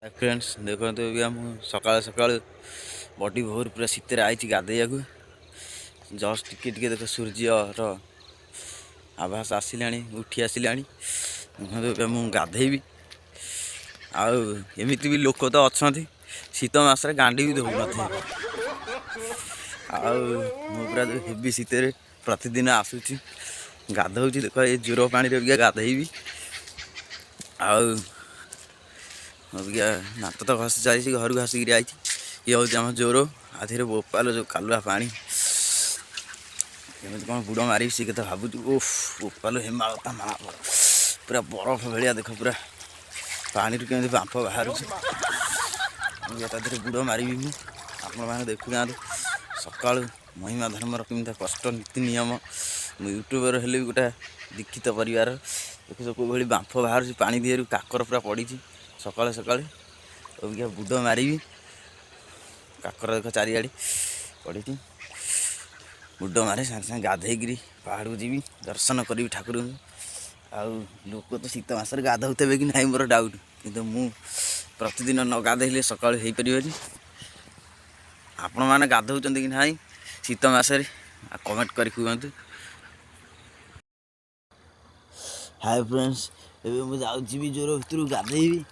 Friends देखो सकाल सकाल बॉडी भोर पूरा शीतर आई गाधे जस्ट टिके देख सूर्यर आभास आसिला उठी आसिला देखो गाधेबी आमती भी लोक तो अच्छा शीत मसरे गांडी भी दौन पूरा हेवी शीतर प्रतिदिन आसूची गाधो देख ये जोर पानी गाधेबी नात तो घसी चली घर को आसिक आई ये हूँ आम जोर आधे बोपाल जो कालुआ पानी केमी कौन बुड़ मारी सी कत भावुँ ओफ बोपाल हिमाल पूरा बरफ भाया देख पूरा पानी केमी बांफ बाहर बुड़ मारि मुझे देखु था सका महिमा धर्मर कमी कष्ट नीति नियम यूट्यूबर हेल्ले भी गोटे दीक्षित परिवार देखो कौ भाई बांफ बाहर पानी दिहर काकर पूरा पड़ी सकाल सकाल अबिका बुद मारि काकर देख चारिआड़े पड़ी बुड मारे सागे सागे गाधेगी पहाड़ को जी दर्शन करी ठाकुर आउ लोक तो शीत मसरे गाधौते कि ना मोर डाउट कि मु प्रतिदिन न गाधेले सका हो पार आपण मैंने गाधौं कि ना शीत मसरे कमेंट कर कहतु। हाय फ्रेंड्स एबे मुझे जाऊँ जोर भितर गाधेबी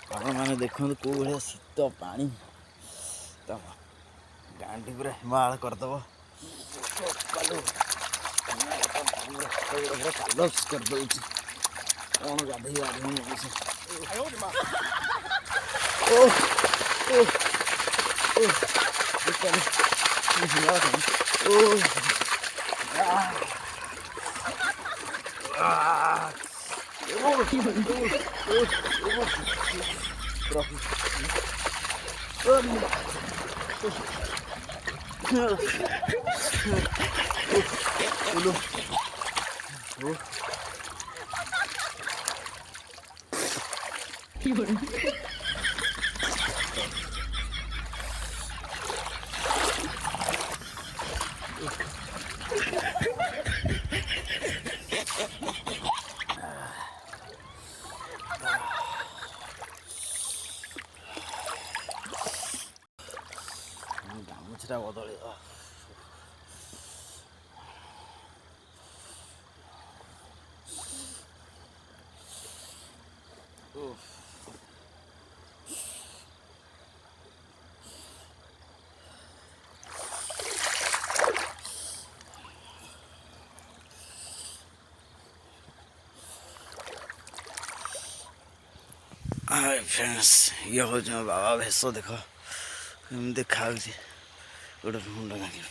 आपण मैंने देखते कौ भाया शीत पानी तो गांडी पूरा हिमाल करदेव कालस करदे कौन गाधे गामुछा बदल हाय फ्रेंड्स ये हूँ बाबा भेष देख कमी देखा गोटे मुंड लगे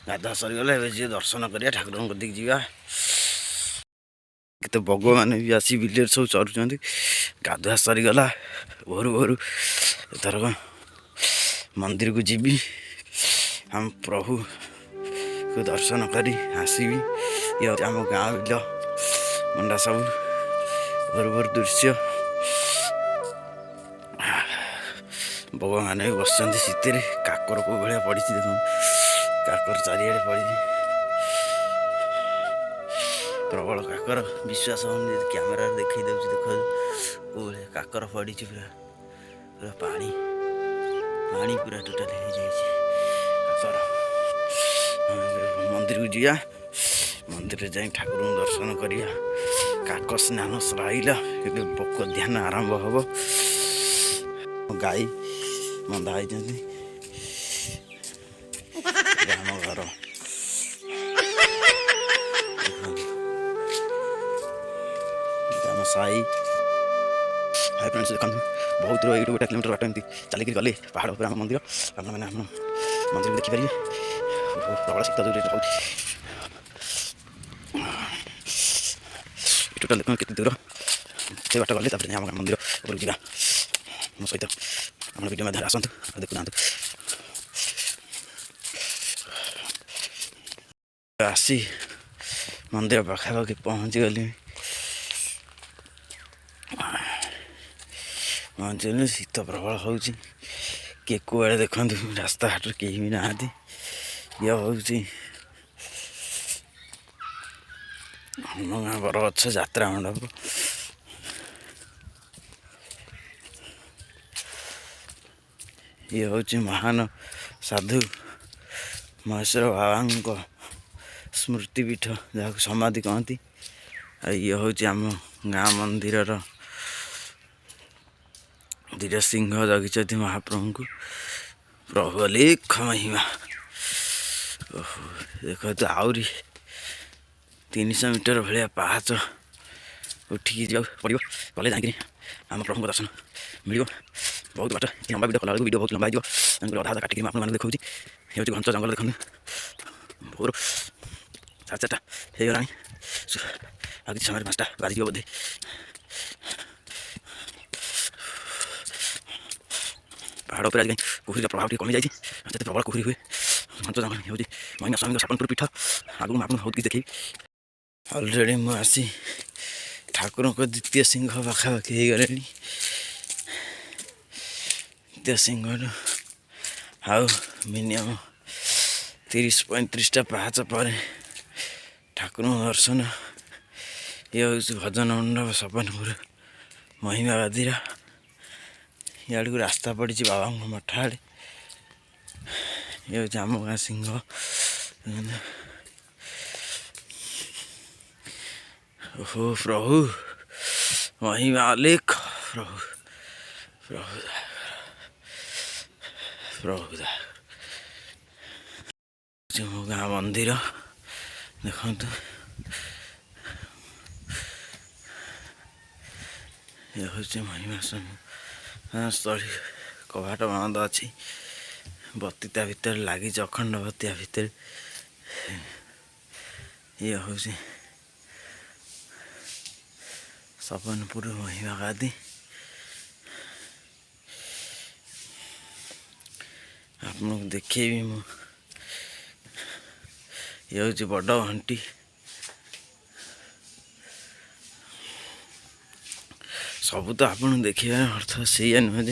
गाधा सरीगला जी दर्शन करिया ठाकुर कदी जावा केते बग मैंने भी आसी बिल सब चरुँच गाधुआ सरीगला भोर भोर एथरक मंदिर को जीवी हम प्रभु को दर्शन करी आसबि ये आम गाँ बिल मंडा सब भोर भोर दृश्य बग मैंने बस शीतर काकर कौ भाया पड़ी देख काकर चारिआडे पड़ी प्रबल काकर विश्वास होनी कैमेरा देखी दे देख कौ भाया काकर पड़ी पूरा पूरा पानी पानी पूरा टोटाल हो जाए काकर मंदिर को जा मंदिर जाए ठाकुर दर्शन करिया काक स्नान सराइला बक ध्यान आरंभ हम गाई बंधा होती आम घर आम साई हाय फ्रेंड्स देखो बहुत ये गोटे किलोमीटर बाट एमती चलिक गले पहाड़ पर आम मंदिर मैंने आम मंदिर देखिपारे प्रबल शीत जो टोटाल देख के दूर से बाट गले आम मंदिर ऊपर जा मो सहित आप वीडियो में आसतु देखु आसी मंदिर पाखापाखि पहुँची गली पहुँचल शीत प्रबल हो किए कौड़े देखु रास्ता घाट कहीं भी नहांती ये हूँ हम गाँ बरगछ जात्रा मंडप ये हूँ महान साधु महेश्वर बाबा स्मृतिपीठ जहाँ समाधि कहती। ये हूँ आम गाँ मंदिर दिटा सिंह जगिंट महाप्रभु को। प्रभु अलेख महिमा। देखो तो आहरी 300 मीटर भाया पाहाच उठिकी जा पड़ो गले जाकि आम प्रभु दर्शन मिल। बहुत बाट लंबा भिडियो कला भिडियो बहुत लंबा हो अधा अधा काटिक आपको देखा ये हूँ घंच जंगल देखते भोर 4:30 होगा आ कि समय 5टा बाजी बोधे। पहाड़ पर आज कुहुरी प्रभाव कमी जाए प्रबल कुहुरी हुए। घंच जंगल हूँ महिमा स्वामी सापनपुर पीठ आगू मुझे बहुत किसी देखी। अलरेडी मुझे ठाकुर को द्वितीय सिंह पाखापाखि हो गले। द्वितीय सिंह आउ मिनिमम 30-35टा पाहाच पर ठाकुर दर्शन। ये हूँ भजन मंडप सपनपुर महिमा गादीर इाड़ को रास्ता पड़ी बाबा मठ आड़े। ये हूँ आम गाँ सिंह। ओहो प्रभु महिमा अलेख। प्रभु प्रभु प्रभु मो गाँ मंदिर देखु। ये हूँ महिमा स्थली कबाट बंद अच्छी बत्तीता भितर लगी अखंड बत्तिया भितर। ये हूँ सपनपुर महिमा गादी। आपको देखेबी मु ये हूँ बड़ घंटी। सबू तो आप देखा अर्थ से नुहे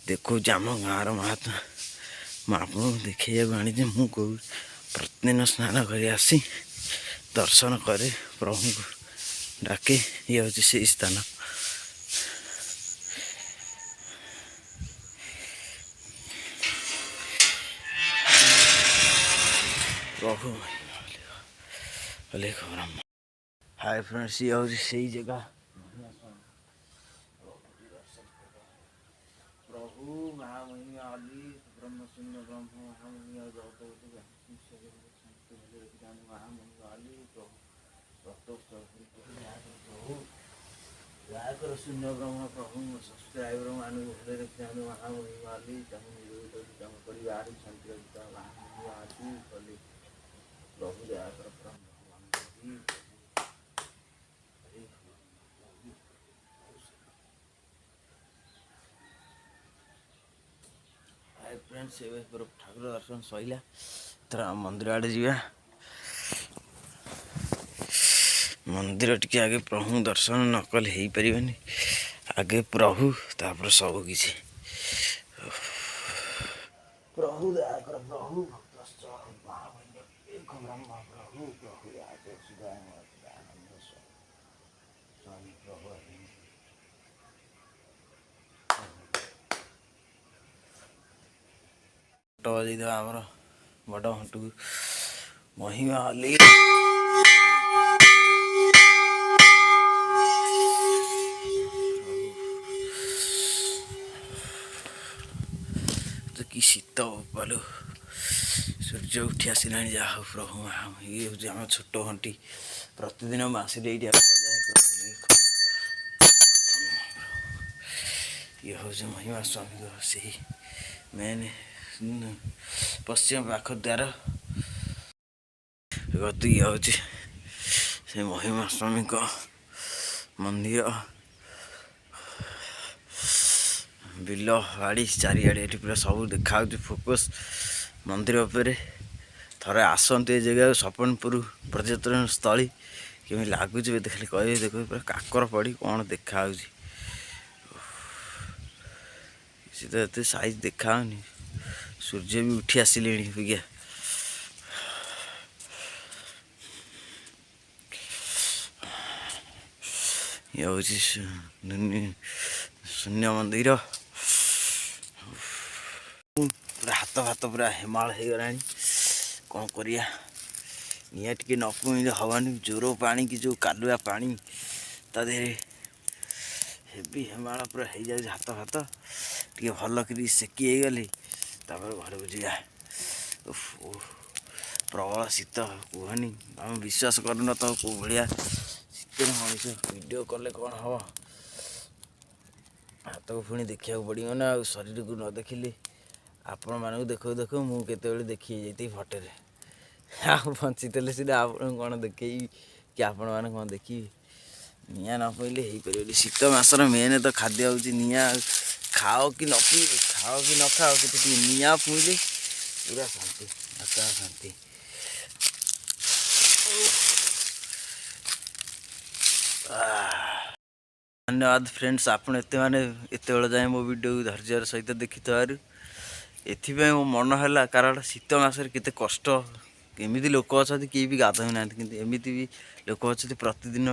देखो आम गाँव महात्मा मुझे देखा आनी मु प्रतिदिन स्नान कर आसी दर्शन करे प्रभु को डाके। ये हूँ से स्थान। प्रभु अलेख ब्रह्म। हाय फ्रेंड्स ये हूँ से जगह प्रभु महामहिमा अली ब्रह्म शून्य ब्रह्म महामहिमा महामहिमा अली प्रभु प्रभु शून्य ब्रह्म प्रभु सब्सक्राइबर मान भले रखते महामहिमा अली परिवार शांति रखता महामहिमा अली अली प्रभु दयाकर फ्रेंड्स ठाकुर दर्शन सैला तर मंदिर आड़े जा। मंदिर टी आगे प्रभु दर्शन नकल हो पारे आगे प्रभु तापर सब किसी प्रभु दयाकर प्रभु भक्त ब्रह्म प्रभु प्रभु स्वामी प्रभु बजे आमर बड़ हंटू महिमा अली। तो कि शीत पालो सूर्य उठी आसला जा हो प्रभु ये हूँ आम छोट घंटी प्रतिदिन मसले ये हूँ महिमा स्वामी से मेन पश्चिम पाख द्वार गति। ये हूँ से महिमा स्वामी को मंदिर बिल बाड़ी चारिआडे पूरा सब देखा फोकस मंदिर उपर थरे आसतु ये जगह सपनपुर पर्यटन स्थली केमी लगुच देखिए कहे देख पूरा काकर पड़ी कौन देखा तो ये साइज देखा सूर्य भी उठी आसिले अबिका। ये हूँ शून्य मंदिर पूरा हाथ भात पूरा हेमाल हो गलानी कौन करिया निया टिके न पुईले हवानी जोर पानी कि जो कालुआ पानी ता देहरे हेवी हेमाल पूरा हो जाए हाथ भात टे भल कर सेकी गली तापर घर को जा प्रबल शीत कहनी आम विश्वास करन तो कौ भाया शीत मनीष वीडियो कले कौन हम हाथ को पुणी देखा पड़ो ना आ शरीर को न देखिले आपण मानक देखो देखो मुझे देखी जाती फटेरे आ बंची सीधा आप कौन देखे कि आपण मैंने कौन देखी निआ न पईले हो पार शीत मसर मेन तो खाद्य हूँ निआ खाओ कि न पी खाओ कि न खाओ कि निआ पुईले पूरा शांति आत्मा शांति। धन्यवाद फ्रेंड्स आपण एत मैंने एत जाए मो वीडियो धैर्यर सहित देखी एथिपाई मो मन है कारण शीत मसर केते कष्ट एमती लोक अच्छा किए भी गाधो ना कि एमती भी लोक अच्छा प्रतिदिन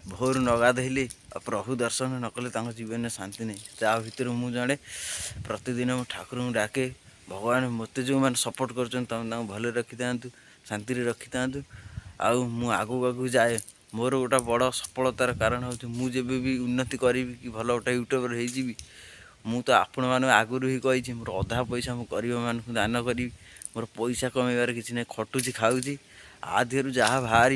भोर न गाधेले प्रभु दर्शन न कले जीवन में शांति नहीं ता भर मुझे जड़े प्रतिदिन मो ठाकुर को डाके भगवान मत जो मैंने सपोर्ट कर भल रखी था शांति रखी था आगू आगू जाए मोर गोटा बड़ सफलतार कारण हो मुझे भी उन्नति करी कि भल गोटे यूट्यूबर हो मु तो आपण मैंने आगुरी ही कही मोर अधा पैसा मुझे गरीब मानक दान करी मोर पैसा कमेबार किसी ना खटुची खाऊँगी आधीर जहाँ बाहर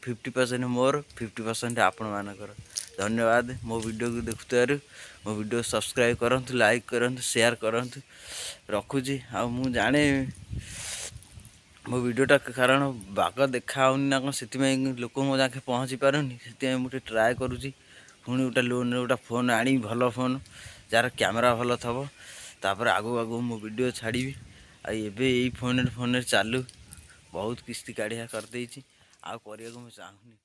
50% मोर 50% आपण मानकर। धन्यवाद मो वीडियो को देखुवर मो वीडियो सब्सक्राइब करूँ लाइक करूँ शेयर करूँ रखुची आ मु जाने मो वीडियोटा कारण बाग देखा ना कौन से लोक मो जाके पहुँची पारुनी से मुझे ट्राए करुँची पुणी गोटे लोन गोटे फोन आनी भल फोन जार कैमेरा भल थब तापर आगू आगू मो वीडियो छाड़ी आबे फोन चालू बहुत किस्ती काढ़िया करदे आ चाहूनी।